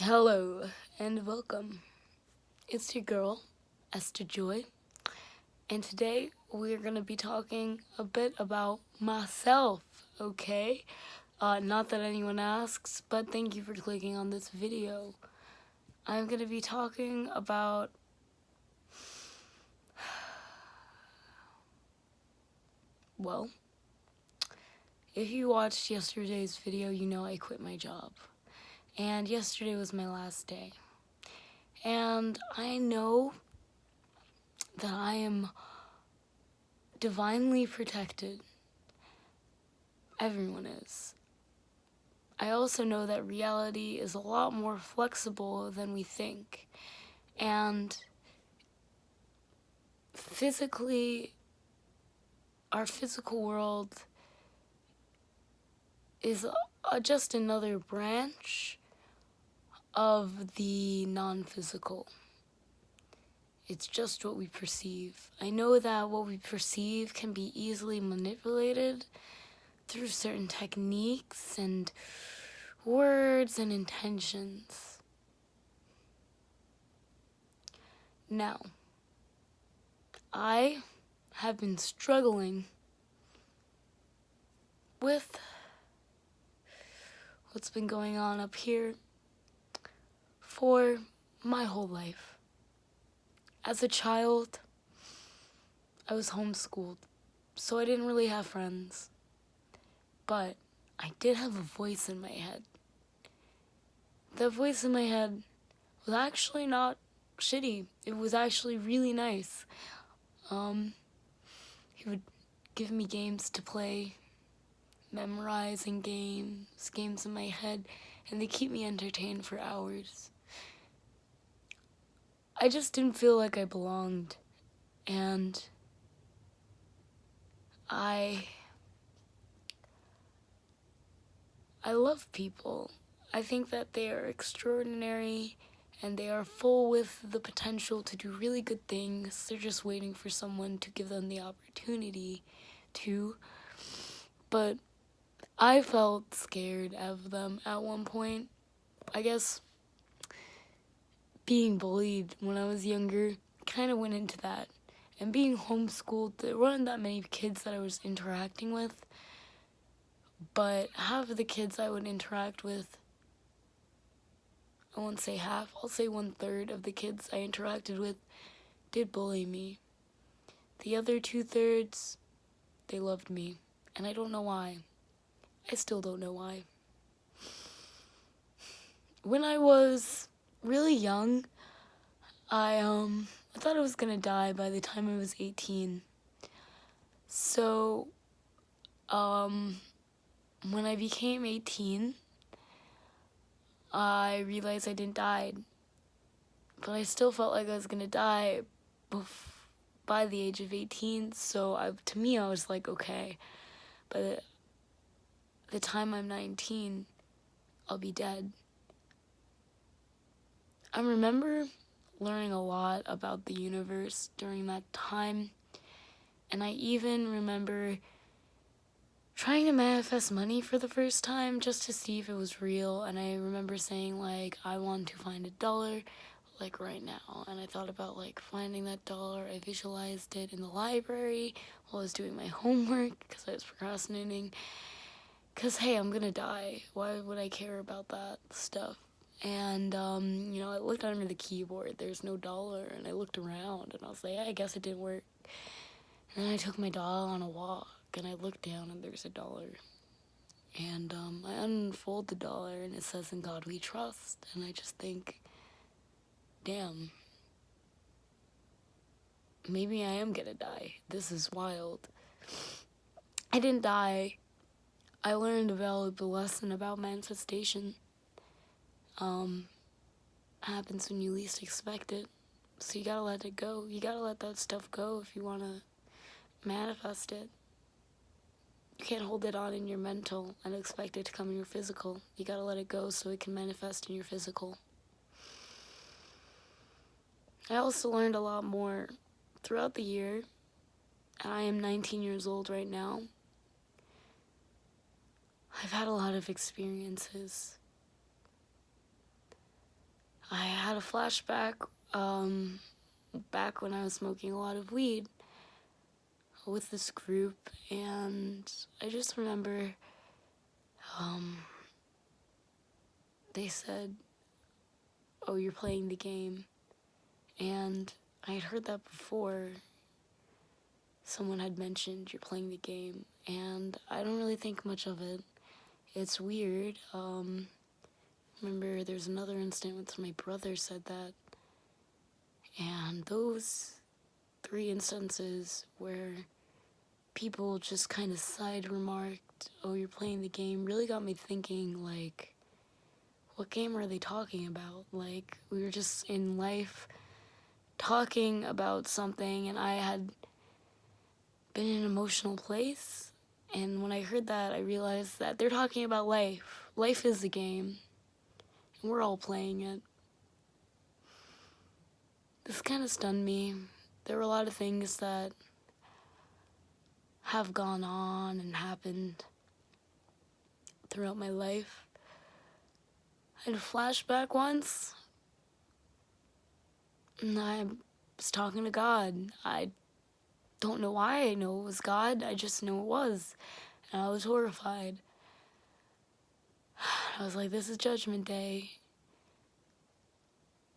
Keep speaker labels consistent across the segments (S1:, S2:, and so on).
S1: Hello and welcome. It's your girl, Esther Joy, and today we're going to be talking a bit about myself, okay? Not that anyone asks, but thank you for clicking on this video. I'm going to be talking about well, if you watched yesterday's video, you know I quit my job. And yesterday was my last day. And I know that I am divinely protected. Everyone is. I also know that reality is a lot more flexible than we think. And physically, our physical world is just another branch of the non-physical. It's just what we perceive. I know that what we perceive can be easily manipulated through certain techniques and words and intentions. Now, I have been struggling with what's been going on up here for my whole life. As a child, I was homeschooled, so I didn't really have friends. But I did have a voice in my head. That voice in my head was actually not shitty. It was actually really nice. He would give me games to play, memorizing games in my head, and they keep me entertained for hours. I just didn't feel like I belonged, and I love people. I think that they are extraordinary and they are full with the potential to do really good things. They're just waiting for someone to give them the opportunity to. But I felt scared of them at one point. I guess being bullied when I was younger kind of went into that. And being homeschooled, there weren't that many kids that I was interacting with. But half of the kids I would interact with, I won't say half, I'll say 1/3 of the kids I interacted with did bully me. The other 2/3, they loved me. And I don't know why. I still don't know why. When I was really young, I thought I was gonna die by the time I was 18. So, when I became 18, I realized I didn't die. But I still felt like I was gonna die by the age of 18, so to me I was like, okay, by the time I'm 19, I'll be dead. I remember learning a lot about the universe during that time, and I even remember trying to manifest money for the first time just to see if it was real, and I remember saying, like, I want to find $1, like, right now, and I thought about, like, finding that dollar. I visualized it in the library while I was doing my homework, because I was procrastinating, because, hey, I'm gonna die. Why would I care about that stuff? And, I looked under the keyboard, there's no dollar, and I looked around, and I was like, I guess it didn't work. And then I took my doll on a walk, and I looked down, and there's $1. And, I unfold the dollar, and it says, "In God we trust," and I just think, damn, maybe I am gonna die. This is wild. I didn't die. I learned a valuable lesson about manifestation. Happens when you least expect it. So you gotta let it go. You gotta let that stuff go if you wanna manifest it. You can't hold it on in your mental and expect it to come in your physical. You gotta let it go so it can manifest in your physical. I also learned a lot more throughout the year. I am 19 years old right now. I've had a lot of experiences. I had a flashback back when I was smoking a lot of weed with this group, and I just remember they said, "Oh, you're playing the game," and I had heard that before. Someone had mentioned you're playing the game, and I don't really think much of it. It's weird. Remember there's another instance when my brother said that, and those 3 instances where people just kind of side remarked, "Oh, you're playing the game," really got me thinking, like, what game are they talking about? Like, we were just in life talking about something, and I had been in an emotional place, and when I heard that, I realized that they're talking about life. Life is a game, and we're all playing it. This kind of stunned me. There were a lot of things that have gone on and happened throughout my life. I had a flashback once, and I was talking to God. I don't know why I know it was God, I just know it was. And I was horrified. I was like, this is Judgment Day.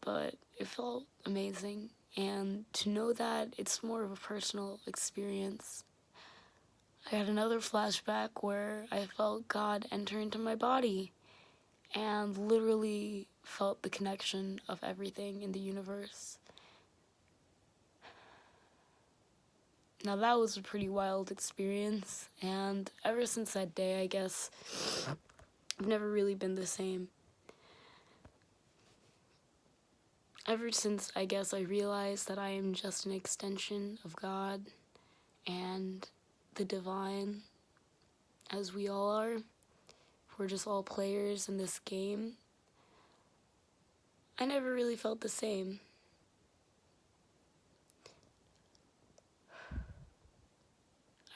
S1: But it felt amazing. And to know that it's more of a personal experience. I had another flashback where I felt God enter into my body and literally felt the connection of everything in the universe. Now that was a pretty wild experience, and ever since that day, I guess, I've never really been the same. Ever since, I guess, I realized that I am just an extension of God and the divine, as we all are. We're just all players in this game. I never really felt the same.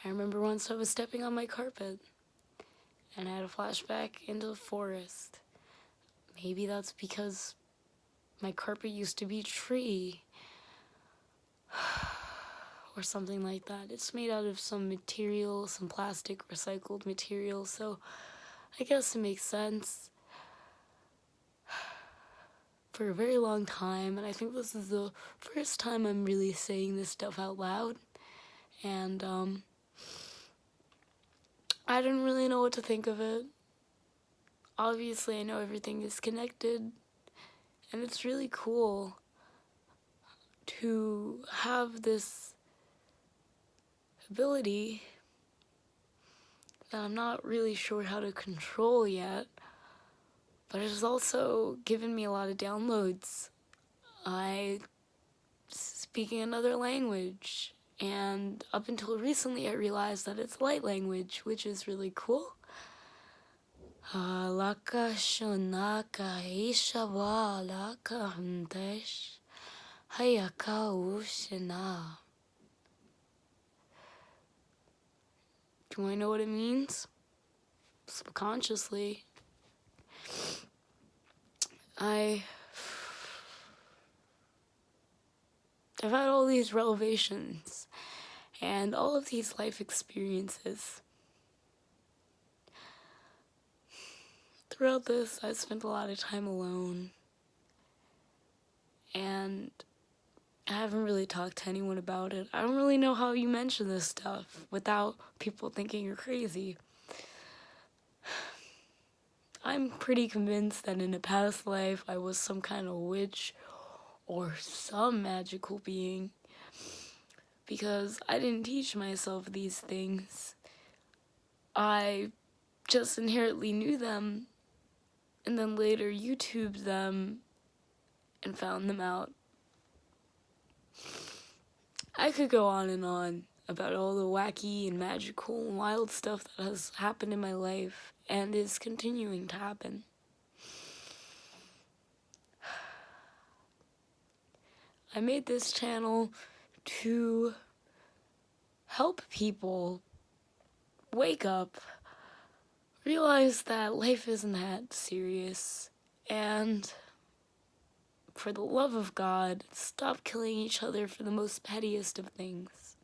S1: I remember once I was stepping on my carpet, and I had a flashback into the forest. Maybe that's because my carpet used to be a tree, or something like that. It's made out of some material, some plastic recycled material, so I guess it makes sense. For a very long time, and I think this is the first time I'm really saying this stuff out loud, and I didn't really know what to think of it. Obviously, I know everything is connected, and it's really cool to have this ability that I'm not really sure how to control yet, but it has also given me a lot of downloads. I speaking another language, and up until recently I realized that it's light language, which is really cool. Laka shonaka ishawa laka hundesh hayaka ushina. Do I know what it means? Subconsciously. I've had all these revelations and all of these life experiences. Throughout this, I spent a lot of time alone, and I haven't really talked to anyone about it. I don't really know how you mention this stuff without people thinking you're crazy. I'm pretty convinced that in a past life I was some kind of witch or some magical being, because I didn't teach myself these things. I just inherently knew them, and then later YouTubed them and found them out. I could go on and on about all the wacky and magical and wild stuff that has happened in my life and is continuing to happen. I made this channel to help people wake up, realize that life isn't that serious, and for the love of God, stop killing each other for the most pettiest of things.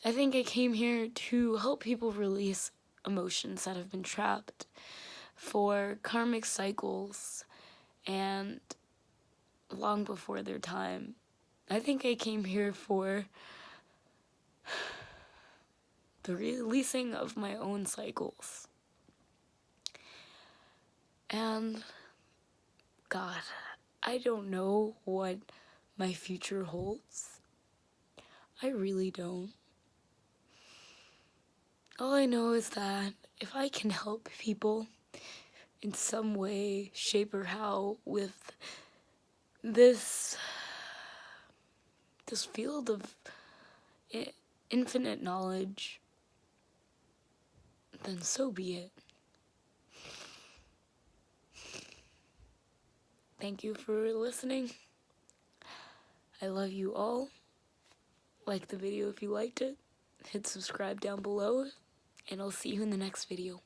S1: I think I came here to help people release emotions that have been trapped, for karmic cycles, and long before their time. I think I came here for the releasing of my own cycles. And God, I don't know what my future holds. I really don't. All I know is that if I can help people in some way, shape, or how with this field of infinite knowledge, then so be it. Thank you for listening. I love you all. Like the video if you liked it. Hit subscribe down below, and I'll see you in the next video.